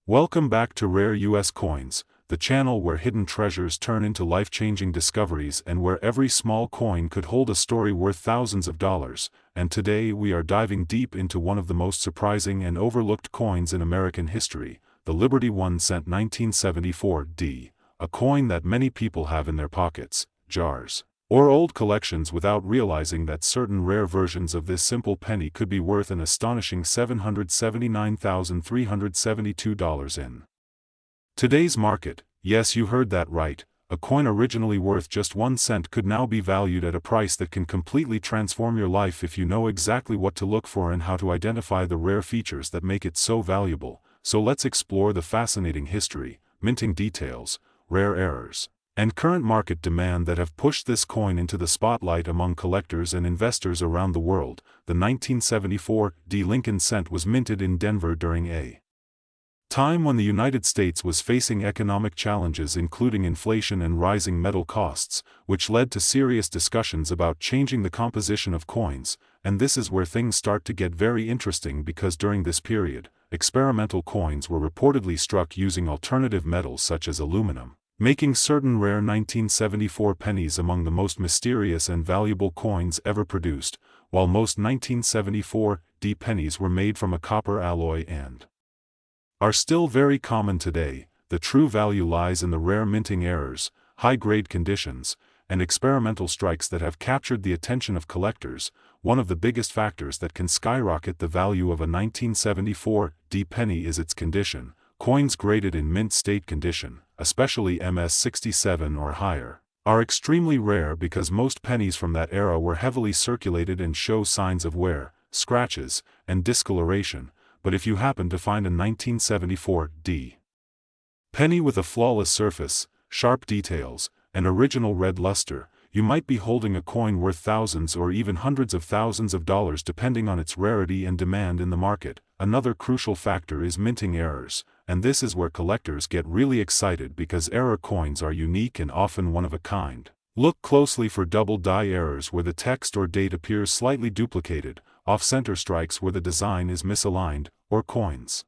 Welcome back to Rare US Coins, the channel where hidden treasures turn into life-changing discoveries and where every small coin could hold a story worth thousands of dollars. And today we are diving deep into one of the most surprising and overlooked coins in American history, the Liberty 1 cent 1974 D, a coin that many people have in their pockets, jars, or old collections without realizing that certain rare versions of this simple penny could be worth an astonishing $779,372 in today's market. Yes, you heard that right, a coin originally worth just 1 cent could now be valued at a price that can completely transform your life if you know exactly what to look for and how to identify the rare features that make it so valuable. So let's explore the fascinating history, minting details, rare errors, and current market demand that have pushed this coin into the spotlight among collectors and investors around the world. The 1974 D Lincoln cent was minted in Denver during a time when the United States was facing economic challenges including inflation and rising metal costs, which led to serious discussions about changing the composition of coins. And this is where things start to get very interesting, because during this period, experimental coins were reportedly struck using alternative metals such as aluminum, making certain rare 1974 pennies among the most mysterious and valuable coins ever produced, while most 1974 D pennies were made from a copper alloy and are still very common today. The true value lies in the rare minting errors, high-grade conditions, and experimental strikes that have captured the attention of collectors. One of the biggest factors that can skyrocket the value of a 1974 D penny is its condition. Coins graded in mint state condition, especially MS-67 or higher, are extremely rare because most pennies from that era were heavily circulated and show signs of wear, scratches, and discoloration. But if you happen to find a 1974 D penny with a flawless surface, sharp details, and original red luster, you might be holding a coin worth thousands or even hundreds of thousands of dollars depending on its rarity and demand in the market. Another crucial factor is minting errors, and this is where collectors get really excited because error coins are unique and often one of a kind. Look closely for double die errors where the text or date appears slightly duplicated, off-center strikes where the design is misaligned, or coins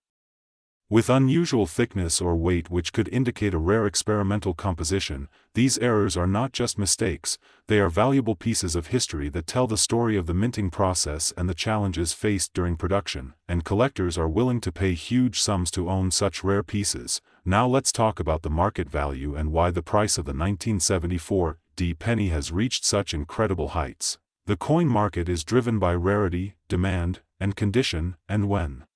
with unusual thickness or weight which could indicate a rare experimental composition. These errors are not just mistakes, they are valuable pieces of history that tell the story of the minting process and the challenges faced during production, and collectors are willing to pay huge sums to own such rare pieces. Now let's talk about the market value and why the price of the 1974 D penny has reached such incredible heights. The coin market is driven by rarity, demand, and condition, and when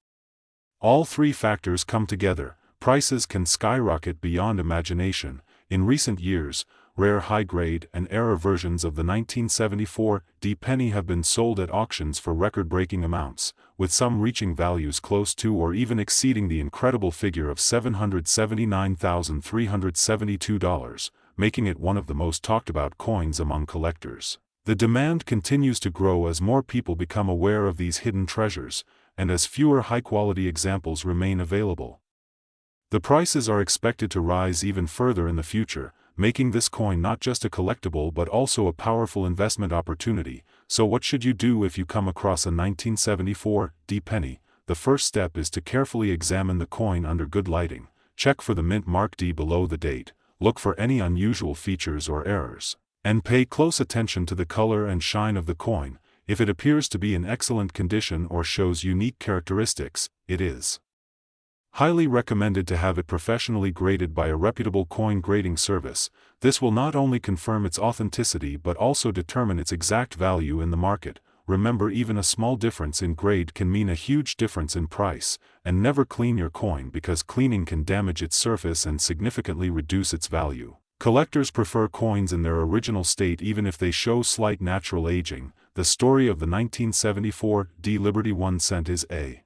all three factors come together, prices can skyrocket beyond imagination. In recent years, rare high-grade and error versions of the 1974 D penny have been sold at auctions for record-breaking amounts, with some reaching values close to or even exceeding the incredible figure of $779,372, making it one of the most talked-about coins among collectors. The demand continues to grow as more people become aware of these hidden treasures, and as fewer high-quality examples remain available. The prices are expected to rise even further in the future, making this coin not just a collectible but also a powerful investment opportunity. So what should you do if you come across a 1974 D penny? The first step is to carefully examine the coin under good lighting. Check for the mint mark D below the date, look for any unusual features or errors, and pay close attention to the color and shine of the coin. If it appears to be in excellent condition or shows unique characteristics, it is highly recommended to have it professionally graded by a reputable coin grading service. This will not only confirm its authenticity but also determine its exact value in the market. Remember, even a small difference in grade can mean a huge difference in price. And never clean your coin, because cleaning can damage its surface and significantly reduce its value. Collectors prefer coins in their original state even if they show slight natural aging. The story of the 1974 D Liberty 1 cent is a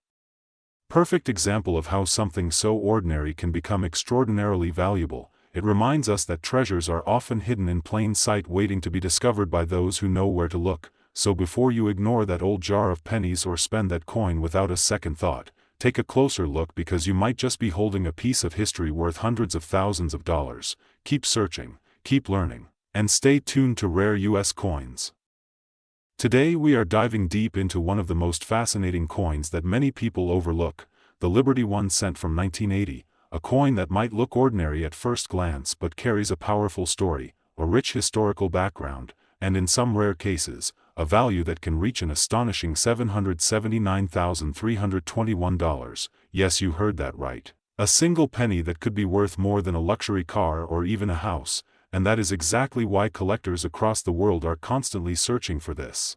perfect example of how something so ordinary can become extraordinarily valuable. It reminds us that treasures are often hidden in plain sight, waiting to be discovered by those who know where to look. So before you ignore that old jar of pennies or spend that coin without a second thought, take a closer look, because you might just be holding a piece of history worth hundreds of thousands of dollars. Keep searching, keep learning, and stay tuned to Rare US Coins. Today we are diving deep into one of the most fascinating coins that many people overlook, the Liberty 1 cent from 1980, a coin that might look ordinary at first glance but carries a powerful story, a rich historical background, and in some rare cases, a value that can reach an astonishing $779,321. Yes, you heard that right. A single penny that could be worth more than a luxury car or even a house, and that is exactly why collectors across the world are constantly searching for this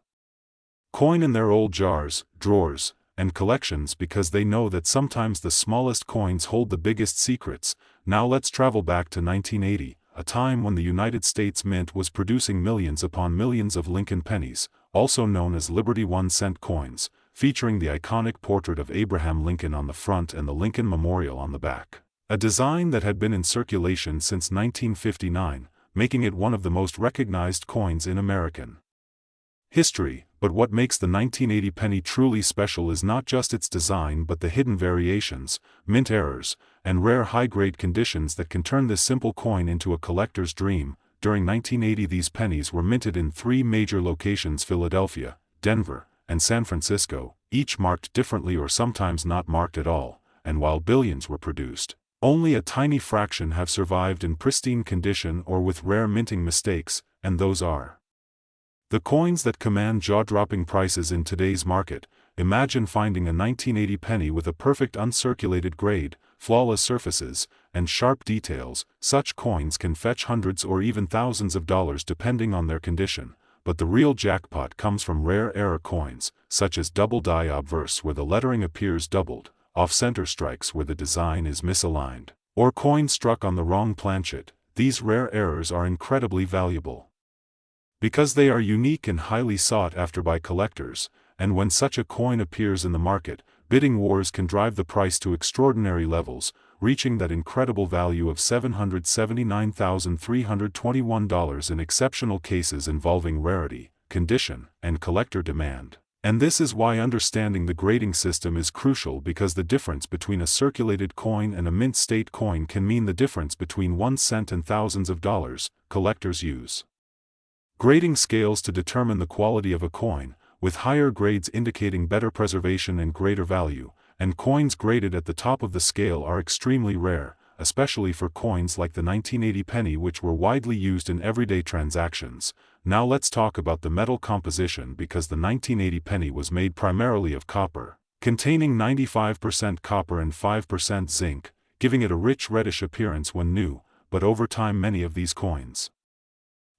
coin in their old jars, drawers, and collections because they know that sometimes the smallest coins hold the biggest secrets. Now let's travel back to 1980, a time when the United States Mint was producing millions upon millions of Lincoln pennies, also known as Liberty 1-cent coins, featuring the iconic portrait of Abraham Lincoln on the front and the Lincoln Memorial on the back. A design that had been in circulation since 1959, making it one of the most recognized coins in American history. But what makes the 1980 penny truly special is not just its design but the hidden variations, mint errors, and rare high-grade conditions that can turn this simple coin into a collector's dream. During 1980 these pennies were minted in 3 major locations: Philadelphia, Denver, and San Francisco, each marked differently or sometimes not marked at all, and while billions were produced, only a tiny fraction have survived in pristine condition or with rare minting mistakes, and those are the coins that command jaw-dropping prices in today's market. Imagine finding a 1980 penny with a perfect uncirculated grade, flawless surfaces, and sharp details. Such coins can fetch hundreds or even thousands of dollars depending on their condition, but the real jackpot comes from rare error coins, such as double die obverse where the lettering appears doubled, off-center strikes where the design is misaligned, or coins struck on the wrong planchet. These rare errors are incredibly valuable because they are unique and highly sought after by collectors, and when such a coin appears in the market, bidding wars can drive the price to extraordinary levels, reaching that incredible value of $779,321 in exceptional cases involving rarity, condition, and collector demand. And this is why understanding the grading system is crucial, because the difference between a circulated coin and a mint state coin can mean the difference between 1 cent and thousands of dollars. Collectors use grading scales to determine the quality of a coin, with higher grades indicating better preservation and greater value, and coins graded at the top of the scale are extremely rare, especially for coins like the 1980 penny which were widely used in everyday transactions. Now let's talk about the metal composition, because the 1980 penny was made primarily of copper, containing 95% copper and 5% zinc, giving it a rich reddish appearance when new, but over time many of these coins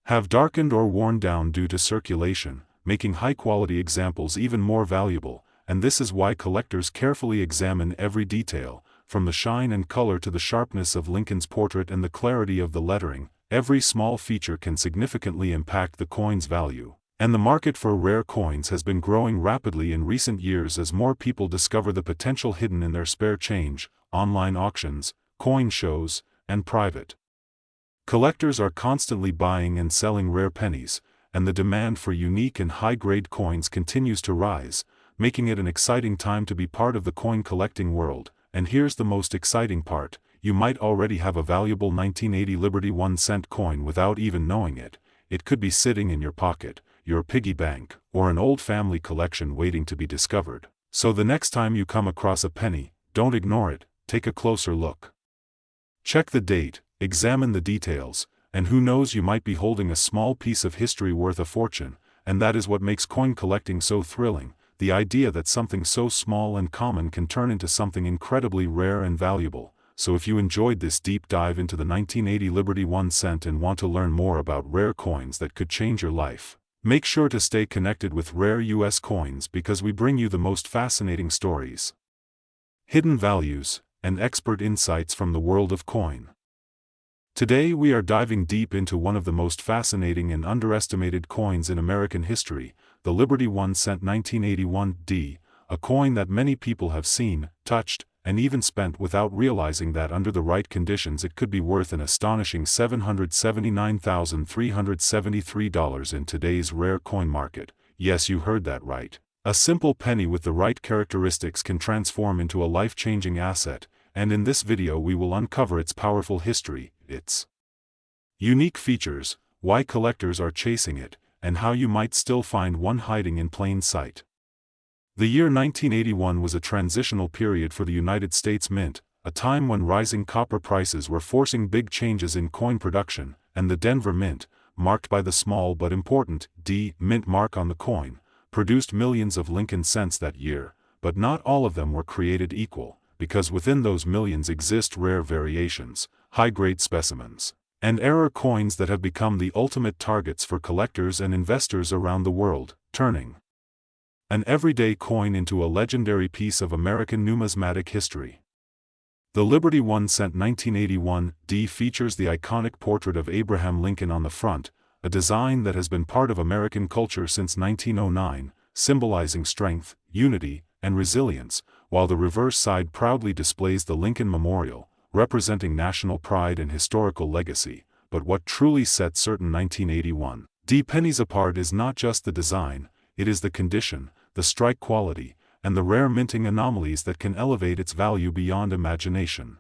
have darkened or worn down due to circulation, making high-quality examples even more valuable, and this is why collectors carefully examine every detail, from the shine and color to the sharpness of Lincoln's portrait and the clarity of the lettering. Every small feature can significantly impact the coin's value, and the market for rare coins has been growing rapidly in recent years as more people discover the potential hidden in their spare change. Online auctions, coin shows, and private collectors are constantly buying and selling rare pennies, and the demand for unique and high-grade coins continues to rise, making it an exciting time to be part of the coin collecting world. And here's the most exciting part: you might already have a valuable 1980 Liberty 1-cent coin without even knowing it. It could be sitting in your pocket, your piggy bank, or an old family collection waiting to be discovered. So the next time you come across a penny, don't ignore it, take a closer look. Check the date, examine the details, and who knows, you might be holding a small piece of history worth a fortune. And that is what makes coin collecting so thrilling, the idea that something so small and common can turn into something incredibly rare and valuable. So if you enjoyed this deep dive into the 1980 Liberty 1-cent and want to learn more about rare coins that could change your life, make sure to stay connected with Rare US Coins, because we bring you the most fascinating stories, hidden values, and expert insights from the world of coin. Today we are diving deep into one of the most fascinating and underestimated coins in American history, the Liberty 1-cent 1981D, a coin that many people have seen, touched, and even spent without realizing that under the right conditions it could be worth an astonishing $779,373 in today's rare coin market. Yes, you heard that right. A simple penny with the right characteristics can transform into a life-changing asset, and in this video we will uncover its powerful history, its unique features, why collectors are chasing it, and how you might still find one hiding in plain sight. The year 1981 was a transitional period for the United States Mint, a time when rising copper prices were forcing big changes in coin production, and the Denver Mint, marked by the small but important D mint mark on the coin, produced millions of Lincoln cents that year, but not all of them were created equal, because within those millions exist rare variations, high-grade specimens, and error coins that have become the ultimate targets for collectors and investors around the world, turning an everyday coin into a legendary piece of American numismatic history. The Liberty 1 cent 1981 D features the iconic portrait of Abraham Lincoln on the front, a design that has been part of American culture since 1909, symbolizing strength, unity, and resilience, while the reverse side proudly displays the Lincoln Memorial, representing national pride and historical legacy. But what truly sets certain 1981 D pennies apart is not just the design, it is the condition, the strike quality, and the rare minting anomalies that can elevate its value beyond imagination.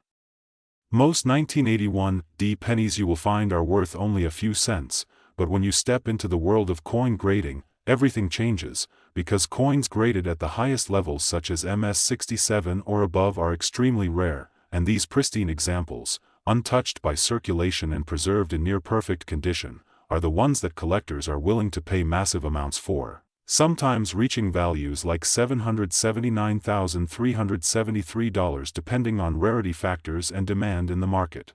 Most 1981 D pennies you will find are worth only a few cents, but when you step into the world of coin grading, everything changes, because coins graded at the highest levels such as MS-67 or above are extremely rare, and these pristine examples, untouched by circulation and preserved in near-perfect condition, are the ones that collectors are willing to pay massive amounts for, sometimes reaching values like $779,373 depending on rarity factors and demand in the market.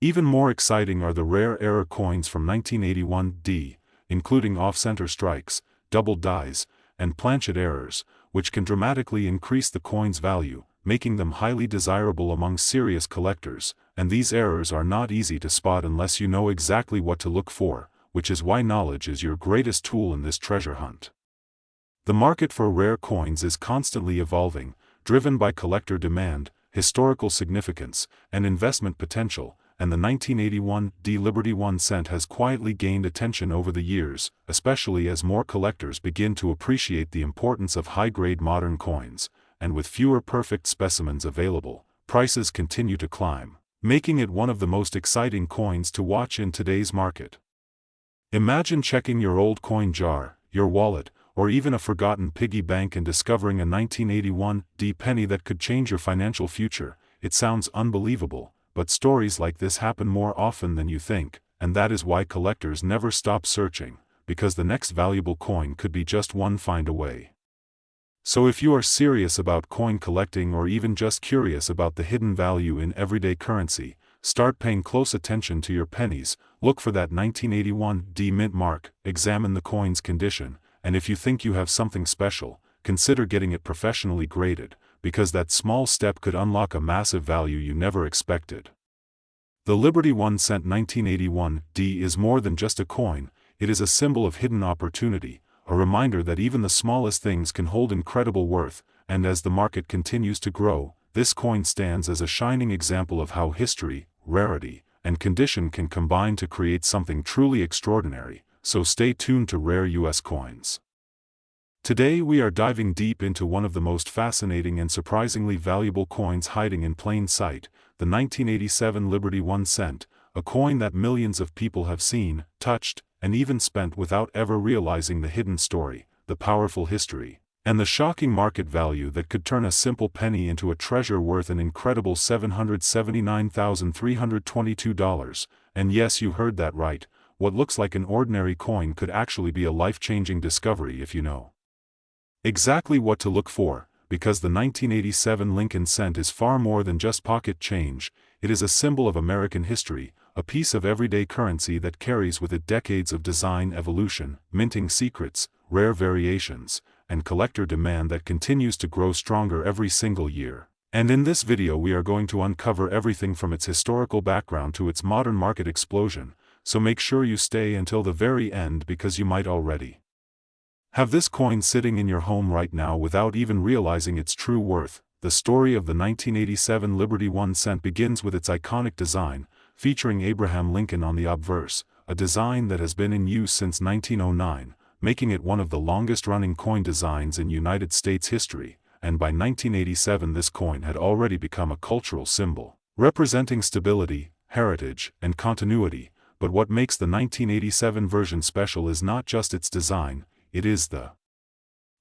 Even more exciting are the rare error coins from 1981 D, including off-center strikes, double dies, and planchet errors, which can dramatically increase the coin's value, making them highly desirable among serious collectors, and these errors are not easy to spot unless you know exactly what to look for, which is why knowledge is your greatest tool in this treasure hunt. The market for rare coins is constantly evolving, driven by collector demand, historical significance, and investment potential, and the 1981 D Liberty 1 cent has quietly gained attention over the years, especially as more collectors begin to appreciate the importance of high-grade modern coins, and with fewer perfect specimens available, prices continue to climb, making it one of the most exciting coins to watch in today's market. Imagine checking your old coin jar, your wallet, or even a forgotten piggy bank and discovering a 1981 D penny that could change your financial future. It sounds unbelievable, but stories like this happen more often than you think, and that is why collectors never stop searching, because the next valuable coin could be just one find away. So if you are serious about coin collecting or even just curious about the hidden value in everyday currency, start paying close attention to your pennies, look for that 1981 D mint mark, examine the coin's condition, and if you think you have something special, consider getting it professionally graded, because that small step could unlock a massive value you never expected. The Liberty 1 cent 1981 D is more than just a coin, it is a symbol of hidden opportunity, a reminder that even the smallest things can hold incredible worth, and as the market continues to grow, this coin stands as a shining example of how history, rarity, and condition can combine to create something truly extraordinary, so stay tuned to Rare US Coins. Today we are diving deep into one of the most fascinating and surprisingly valuable coins hiding in plain sight, the 1987 Liberty 1 cent, a coin that millions of people have seen, touched, and even spent without ever realizing the hidden story, the powerful history, and the shocking market value that could turn a simple penny into a treasure worth an incredible $779,322. And yes, you heard that right, what looks like an ordinary coin could actually be a life-changing discovery if you know exactly what to look for, because the 1987 Lincoln cent is far more than just pocket change. It is a symbol of American history, a piece of everyday currency that carries with it decades of design evolution, minting secrets, rare variations, and collector demand that continues to grow stronger every single year. And in this video we are going to uncover everything from its historical background to its modern market explosion, so make sure you stay until the very end because you might already have this coin sitting in your home right now without even realizing its true worth. The story of the 1987 Liberty 1 cent begins with its iconic design, featuring Abraham Lincoln on the obverse, a design that has been in use since 1909, making it one of the longest-running coin designs in United States history, and by 1987 this coin had already become a cultural symbol, representing stability, heritage, and continuity. But what makes the 1987 version special is not just its design, it is the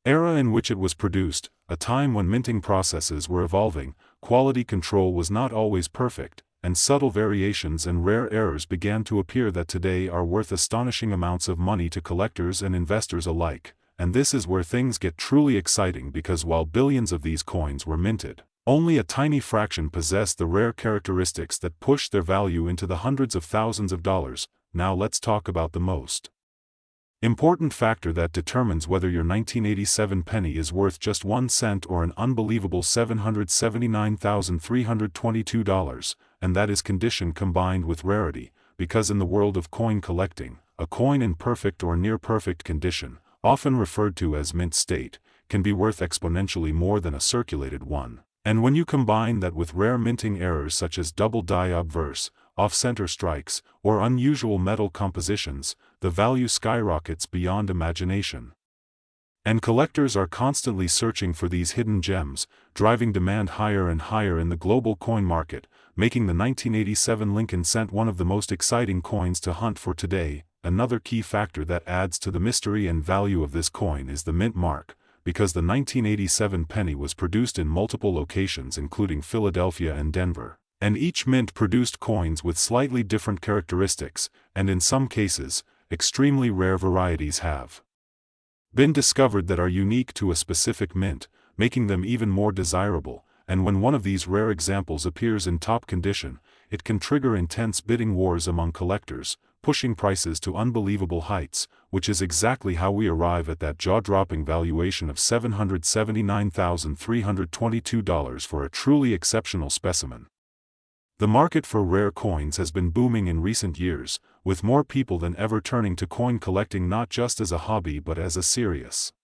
era in which it was produced, a time when minting processes were evolving, quality control was not always perfect, and subtle variations and rare errors began to appear that today are worth astonishing amounts of money to collectors and investors alike. And this is where things get truly exciting, because while billions of these coins were minted, only a tiny fraction possessed the rare characteristics that push their value into the hundreds of thousands of dollars. Now let's talk about the most important factor that determines whether your 1987 penny is worth just 1 cent or an unbelievable $779,322, and that is condition combined with rarity, because in the world of coin collecting, a coin in perfect or near-perfect condition, often referred to as mint state, can be worth exponentially more than a circulated one. And when you combine that with rare minting errors such as double die obverse, off-center strikes, or unusual metal compositions, the value skyrockets beyond imagination. And collectors are constantly searching for these hidden gems, driving demand higher and higher in the global coin market, making the 1987 Lincoln cent one of the most exciting coins to hunt for today. Another key factor that adds to the mystery and value of this coin is the mint mark, because the 1987 penny was produced in multiple locations including Philadelphia and Denver, and each mint produced coins with slightly different characteristics, and in some cases, extremely rare varieties have been discovered that are unique to a specific mint, making them even more desirable. And when one of these rare examples appears in top condition, it can trigger intense bidding wars among collectors, pushing prices to unbelievable heights, which is exactly how we arrive at that jaw-dropping valuation of $779,322 for a truly exceptional specimen. The market for rare coins has been booming in recent years, with more people than ever turning to coin collecting not just as a hobby but as a serious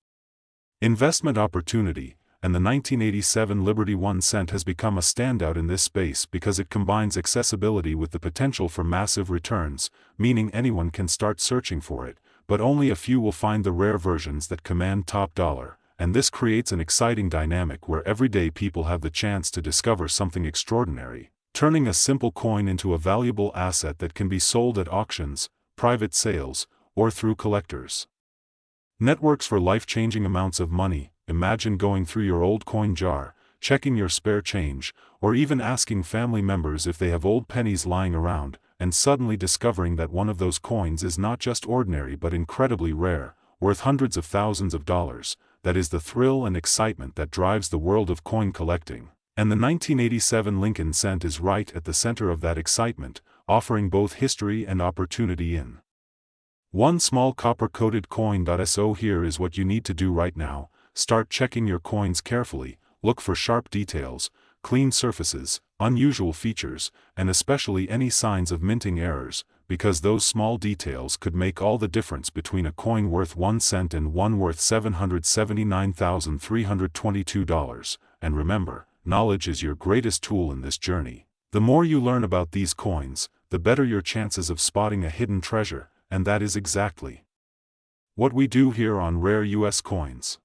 investment opportunity, and the 1987 Liberty 1 cent has become a standout in this space because it combines accessibility with the potential for massive returns, meaning anyone can start searching for it, but only a few will find the rare versions that command top dollar, and this creates an exciting dynamic where everyday people have the chance to discover something extraordinary, turning a simple coin into a valuable asset that can be sold at auctions, private sales, or through collectors' networks for life-changing amounts of money. Imagine going through your old coin jar, checking your spare change, or even asking family members if they have old pennies lying around, and suddenly discovering that one of those coins is not just ordinary but incredibly rare, worth hundreds of thousands of dollars. That is the thrill and excitement that drives the world of coin collecting. And the 1987 Lincoln cent is right at the center of that excitement, offering both history and opportunity in one small copper-coated coin. So here is what you need to do right now. Start checking your coins carefully, look for sharp details, clean surfaces, unusual features, and especially any signs of minting errors, because those small details could make all the difference between a coin worth 1 cent and one worth $779,322. And remember, knowledge is your greatest tool in this journey. The more you learn about these coins, the better your chances of spotting a hidden treasure, and that is exactly what we do here on Rare US Coins.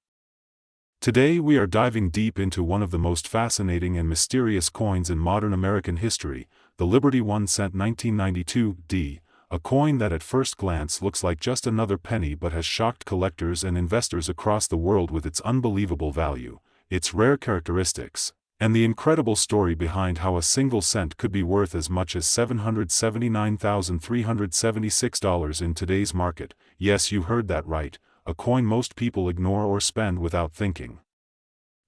Today we are diving deep into one of the most fascinating and mysterious coins in modern American history, the Liberty 1 cent 1992 D, a coin that at first glance looks like just another penny but has shocked collectors and investors across the world with its unbelievable value, its rare characteristics, and the incredible story behind how a single cent could be worth as much as $779,376 in today's market. Yes, you heard that right. A coin most people ignore or spend without thinking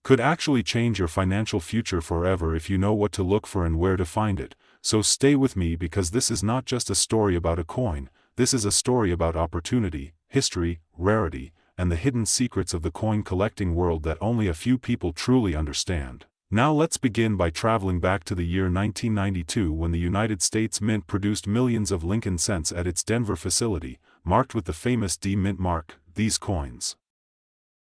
could actually change your financial future forever if you know what to look for and where to find it. So stay with me, because this is not just a story about a coin, this is a story about opportunity, history, rarity, and the hidden secrets of the coin collecting world that only a few people truly understand. Now let's begin by traveling back to the year 1992, when the United States Mint produced millions of Lincoln cents at its Denver facility, marked with the famous D Mint mark. These coins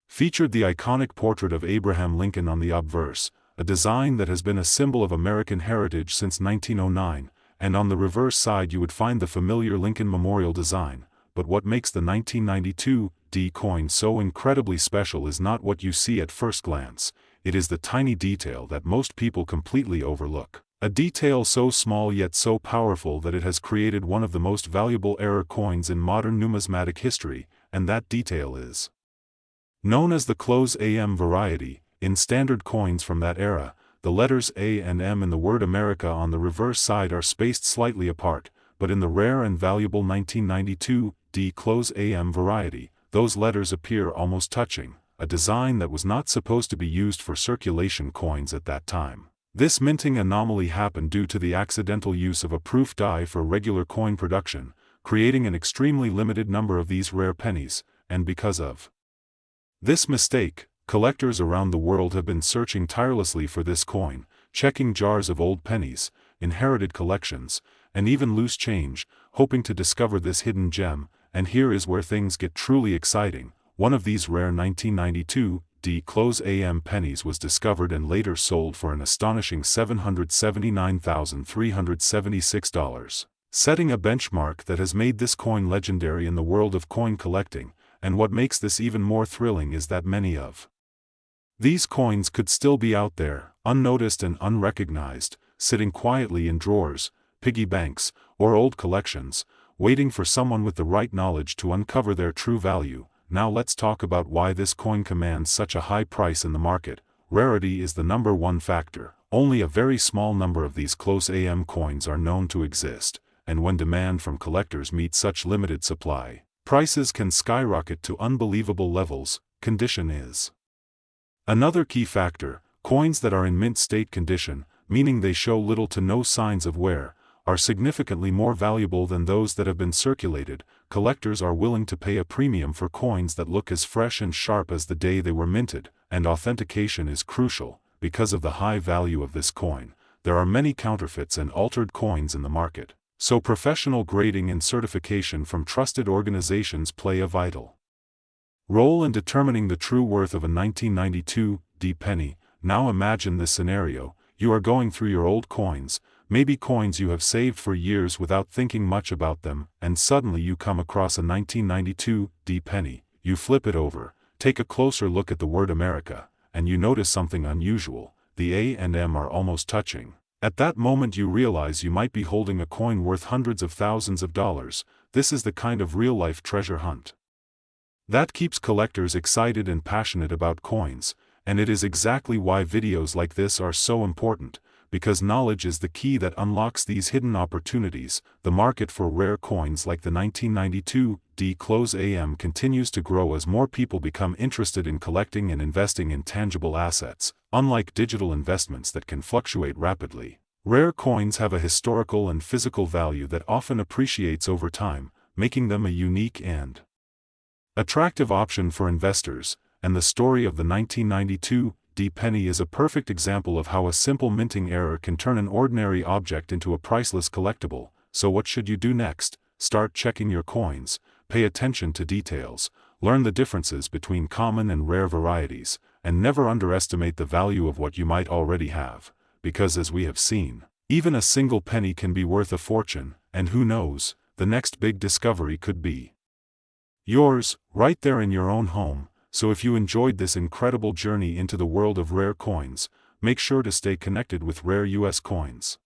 featured the iconic portrait of Abraham Lincoln on the obverse, a design that has been a symbol of American heritage since 1909, and on the reverse side you would find the familiar Lincoln Memorial design. But what makes the 1992 D coin so incredibly special is not what you see at first glance, it is the tiny detail that most people completely overlook. A detail so small yet so powerful that it has created one of the most valuable error coins in modern numismatic history, and that detail is Known as the close AM variety, in standard coins from that era, the letters A and M in the word America on the reverse side are spaced slightly apart, but in the rare and valuable 1992 D close AM variety, those letters appear almost touching, a design that was not supposed to be used for circulation coins at that time. This minting anomaly happened due to the accidental use of a proof die for regular coin production, creating an extremely limited number of these rare pennies, and because of this mistake, collectors around the world have been searching tirelessly for this coin, checking jars of old pennies, inherited collections, and even loose change, hoping to discover this hidden gem. And here is where things get truly exciting. One of these rare 1992 D close AM pennies was discovered and later sold for an astonishing $779,376, setting a benchmark that has made this coin legendary in the world of coin collecting. And what makes this even more thrilling is that many of these coins could still be out there, unnoticed and unrecognized, sitting quietly in drawers, piggy banks, or old collections, waiting for someone with the right knowledge to uncover their true value. Now let's talk about why this coin commands such a high price in the market. Rarity is the number one factor. Only a very small number of these close AM coins are known to exist, and when demand from collectors meets such limited supply, prices can skyrocket to unbelievable levels. Condition is another key factor. Coins that are in mint state condition, meaning they show little to no signs of wear, are significantly more valuable than those that have been circulated. Collectors are willing to pay a premium for coins that look as fresh and sharp as the day they were minted, and authentication is crucial. Because of the high value of this coin, there are many counterfeits and altered coins in the market, so professional grading and certification from trusted organizations play a vital role in determining the true worth of a 1992 D penny. Now imagine this scenario: you are going through your old coins, maybe coins you have saved for years without thinking much about them, and suddenly you come across a 1992 D penny. You flip it over, take a closer look at the word America, and you notice something unusual. The A and M are almost touching. At that moment you realize you might be holding a coin worth hundreds of thousands of dollars. This is the kind of real-life treasure hunt that keeps collectors excited and passionate about coins, and it is exactly why videos like this are so important, because knowledge is the key that unlocks these hidden opportunities. The market for rare coins like the 1992 D close AM continues to grow as more people become interested in collecting and investing in tangible assets. Unlike digital investments that can fluctuate rapidly, rare coins have a historical and physical value that often appreciates over time, making them a unique and attractive option for investors. And the story of the 1992 D penny is a perfect example of how a simple minting error can turn an ordinary object into a priceless collectible. So what should you do next? Start checking your coins, pay attention to details, learn the differences between common and rare varieties, and never underestimate the value of what you might already have, because as we have seen, even a single penny can be worth a fortune, and who knows, the next big discovery could be yours, right there in your own home. So if you enjoyed this incredible journey into the world of rare coins, make sure to stay connected with Rare US Coins.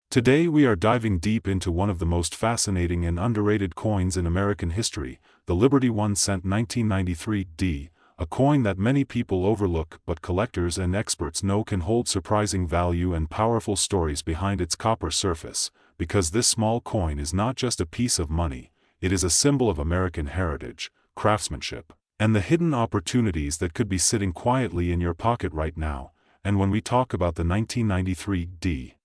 Today we are diving deep into one of the most fascinating and underrated coins in American history, the Liberty 1 cent 1993 D, a coin that many people overlook but collectors and experts know can hold surprising value and powerful stories behind its copper surface. Because this small coin is not just a piece of money, it is a symbol of American heritage, craftsmanship, and the hidden opportunities that could be sitting quietly in your pocket right now. And when we talk about the 1993 D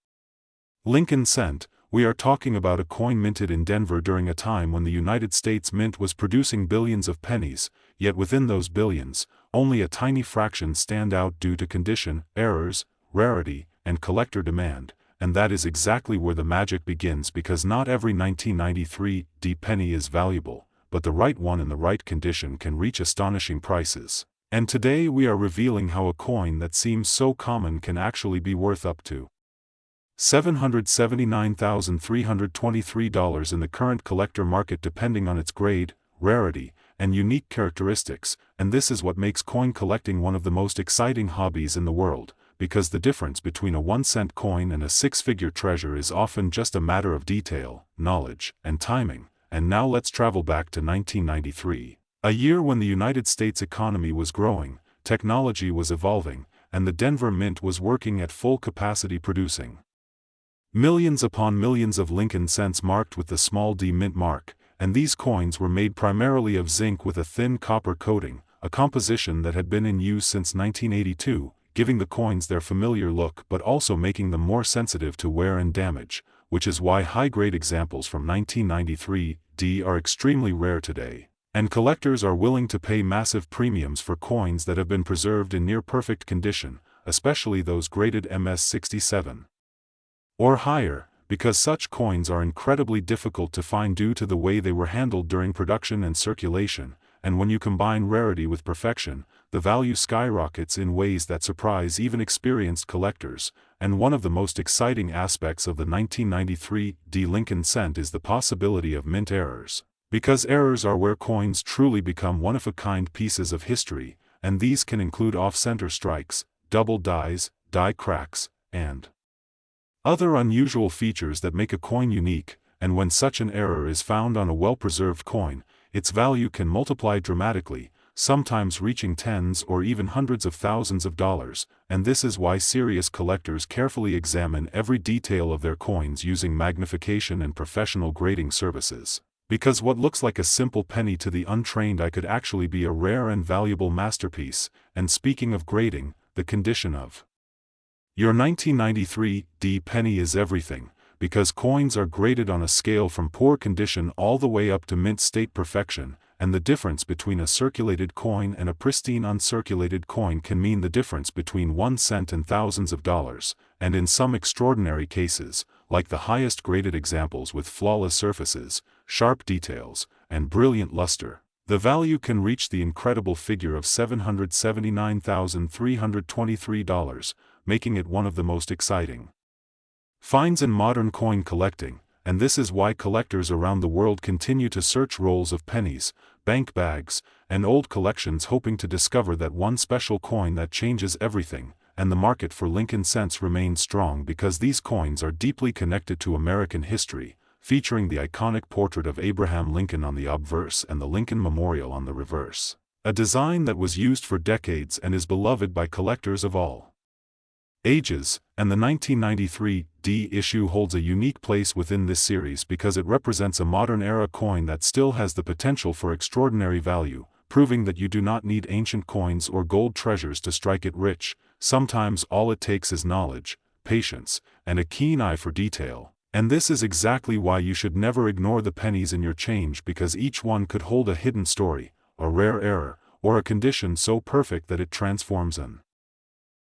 Lincoln cent, we are talking about a coin minted in Denver during a time when the United States Mint was producing billions of pennies, yet within those billions, only a tiny fraction stand out due to condition, errors, rarity, and collector demand. And that is exactly where the magic begins, because not every 1993 D penny is valuable, but the right one in the right condition can reach astonishing prices. And today we are revealing how a coin that seems so common can actually be worth up to $779,323 in the current collector market, depending on its grade, rarity, and unique characteristics. And this is what makes coin collecting one of the most exciting hobbies in the world, because the difference between a 1-cent coin and a six-figure treasure is often just a matter of detail, knowledge, and timing. And now let's travel back to 1993. A year when the United States economy was growing, technology was evolving, and the Denver Mint was working at full capacity producing millions upon millions of Lincoln cents marked with the small d mint mark, and these coins were made primarily of zinc with a thin copper coating, a composition that had been in use since 1982, giving the coins their familiar look but also making them more sensitive to wear and damage, which is why high-grade examples from 1993 are extremely rare today, and collectors are willing to pay massive premiums for coins that have been preserved in near-perfect condition, especially those graded MS-67 or higher, because such coins are incredibly difficult to find due to the way they were handled during production and circulation, and when you combine rarity with perfection, the value skyrockets in ways that surprise even experienced collectors. And one of the most exciting aspects of the 1993 Lincoln cent is the possibility of mint errors, because errors are where coins truly become one-of-a-kind pieces of history, and these can include off-center strikes, double dies, die cracks, and other unusual features that make a coin unique, and when such an error is found on a well-preserved coin, its value can multiply dramatically, sometimes reaching tens or even hundreds of thousands of dollars, and this is why serious collectors carefully examine every detail of their coins using magnification and professional grading services. Because what looks like a simple penny to the untrained eye could actually be a rare and valuable masterpiece. And speaking of grading, the condition of your 1993 penny is everything, because coins are graded on a scale from poor condition all the way up to mint state perfection, and the difference between a circulated coin and a pristine uncirculated coin can mean the difference between 1 cent and thousands of dollars, and in some extraordinary cases, like the highest graded examples with flawless surfaces, sharp details, and brilliant luster, the value can reach the incredible figure of $779,323, making it one of the most exciting finds in modern coin collecting, and this is why collectors around the world continue to search rolls of pennies, bank bags, and old collections hoping to discover that one special coin that changes everything. And the market for Lincoln cents remains strong because these coins are deeply connected to American history, featuring the iconic portrait of Abraham Lincoln on the obverse and the Lincoln Memorial on the reverse, a design that was used for decades and is beloved by collectors of all ages. And the 1993 issue holds a unique place within this series because it represents a modern-era coin that still has the potential for extraordinary value, proving that you do not need ancient coins or gold treasures to strike it rich. Sometimes all it takes is knowledge, patience, and a keen eye for detail. And this is exactly why you should never ignore the pennies in your change, because each one could hold a hidden story, a rare error, or a condition so perfect that it transforms an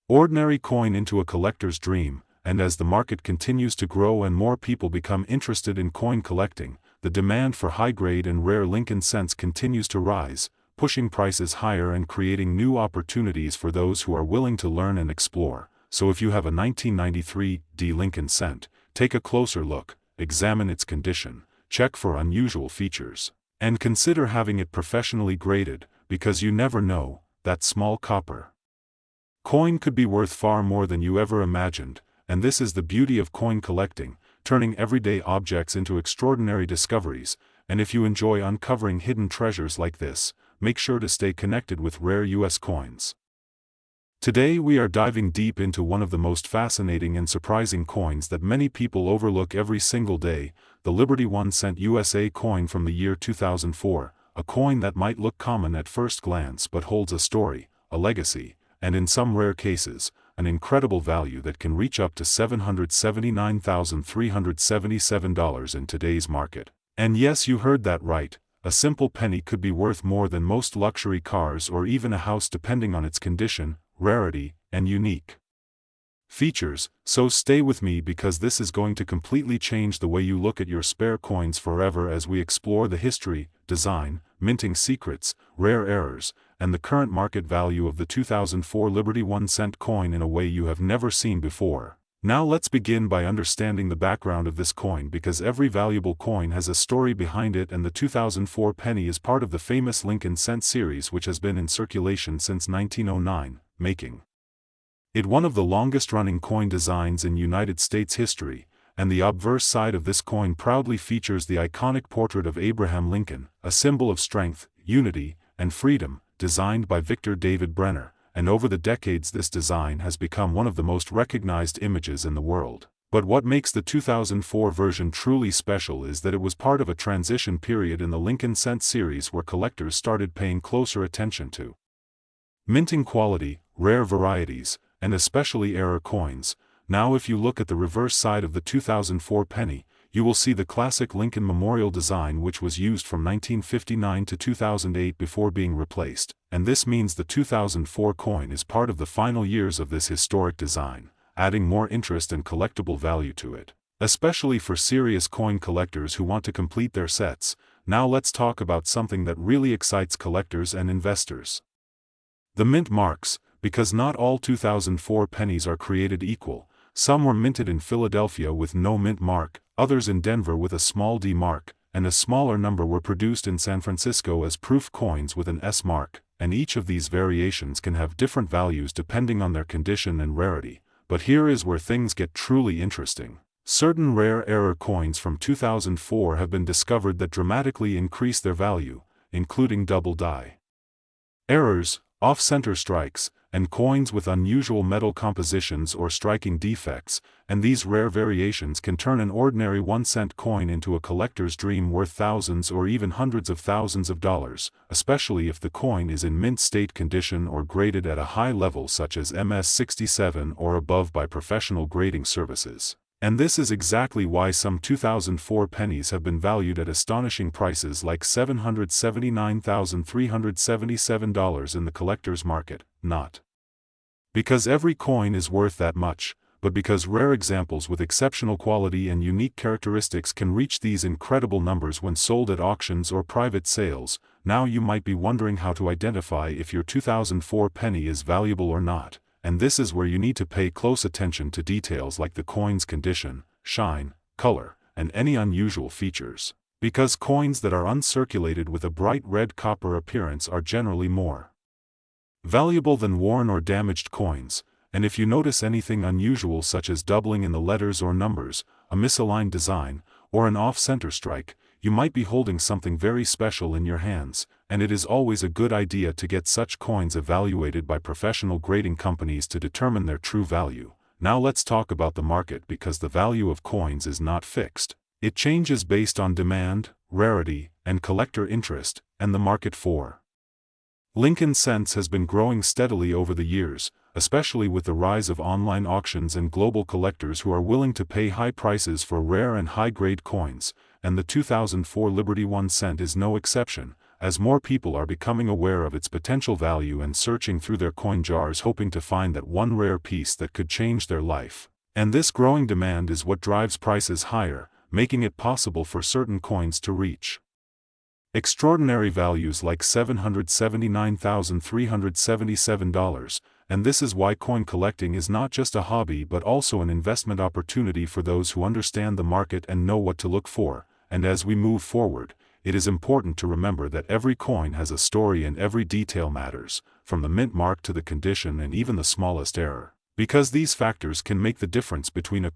ordinary coin into a collector's dream. And as the market continues to grow and more people become interested in coin collecting, the demand for high-grade and rare Lincoln cents continues to rise, pushing prices higher and creating new opportunities for those who are willing to learn and explore. So if you have a 1993 Lincoln cent, take a closer look, examine its condition, check for unusual features, and consider having it professionally graded, because you never know, that small copper coin could be worth far more than you ever imagined. And this is the beauty of coin collecting, turning everyday objects into extraordinary discoveries. And if you enjoy uncovering hidden treasures like this, make sure to stay connected with Rare US Coins. Today we are diving deep into one of the most fascinating and surprising coins that many people overlook every single day, the Liberty 1 cent USA coin from the year 2004, a coin that might look common at first glance but holds a story, a legacy, and in some rare cases, an incredible value that can reach up to $779,377 in today's market. And yes, you heard that right, a simple penny could be worth more than most luxury cars or even a house depending on its condition, rarity, and unique features. So stay with me, because this is going to completely change the way you look at your spare coins forever as we explore the history, design, minting secrets, rare errors, and the current market value of the 2004 Liberty 1 cent coin in a way you have never seen before. Now let's begin by understanding the background of this coin, because every valuable coin has a story behind it, and the 2004 penny is part of the famous Lincoln cent series, which has been in circulation since 1909, making it one of the longest-running coin designs in United States history. And the obverse side of this coin proudly features the iconic portrait of Abraham Lincoln, a symbol of strength, unity, and Freedom, designed by Victor David Brenner, and over the decades this design has become one of the most recognized images in the world. But what makes the 2004 version truly special is that it was part of a transition period in the Lincoln Cent series where collectors started paying closer attention to minting quality, rare varieties, and especially error coins. Now if you look at the reverse side of the 2004 penny, you will see the classic Lincoln Memorial design which was used from 1959 to 2008 before being replaced, and this means the 2004 coin is part of the final years of this historic design, adding more interest and collectible value to it, especially for serious coin collectors who want to complete their sets. Now let's talk about something that really excites collectors and investors. The mint marks, because not all 2004 pennies are created equal. Some were minted in Philadelphia with no mint mark, others in Denver with a small D mark, and a smaller number were produced in San Francisco as proof coins with an S mark, and each of these variations can have different values depending on their condition and rarity. But here is where things get truly interesting. Certain rare error coins from 2004 have been discovered that dramatically increase their value, including double die errors, off-center strikes, and coins with unusual metal compositions or striking defects, and these rare variations can turn an ordinary 1-cent coin into a collector's dream worth thousands or even hundreds of thousands of dollars, especially if the coin is in mint state condition or graded at a high level such as MS-67 or above by professional grading services. And this is exactly why some 2004 pennies have been valued at astonishing prices like $779,377 in the collector's market, not because every coin is worth that much, but because rare examples with exceptional quality and unique characteristics can reach these incredible numbers when sold at auctions or private sales. Now you might be wondering how to identify if your 2004 penny is valuable or not. And this is where you need to pay close attention to details like the coin's condition, shine, color, and any unusual features. Because coins that are uncirculated with a bright red copper appearance are generally more valuable than worn or damaged coins, and if you notice anything unusual such as doubling in the letters or numbers, a misaligned design, or an off-center strike, you might be holding something very special in your hands, and it is always a good idea to get such coins evaluated by professional grading companies to determine their true value. Now let's talk about the market because the value of coins is not fixed. It changes based on demand, rarity, and collector interest, and the market for Lincoln Cents has been growing steadily over the years, especially with the rise of online auctions and global collectors who are willing to pay high prices for rare and high-grade coins, and the 2004 Liberty 1 cent is no exception, as more people are becoming aware of its potential value and searching through their coin jars hoping to find that one rare piece that could change their life. And this growing demand is what drives prices higher, making it possible for certain coins to reach extraordinary values like $779,377, and this is why coin collecting is not just a hobby but also an investment opportunity for those who understand the market and know what to look for. And as we move forward, it is important to remember that every coin has a story and every detail matters, from the mint mark to the condition and even the smallest error, because these factors can make the difference between a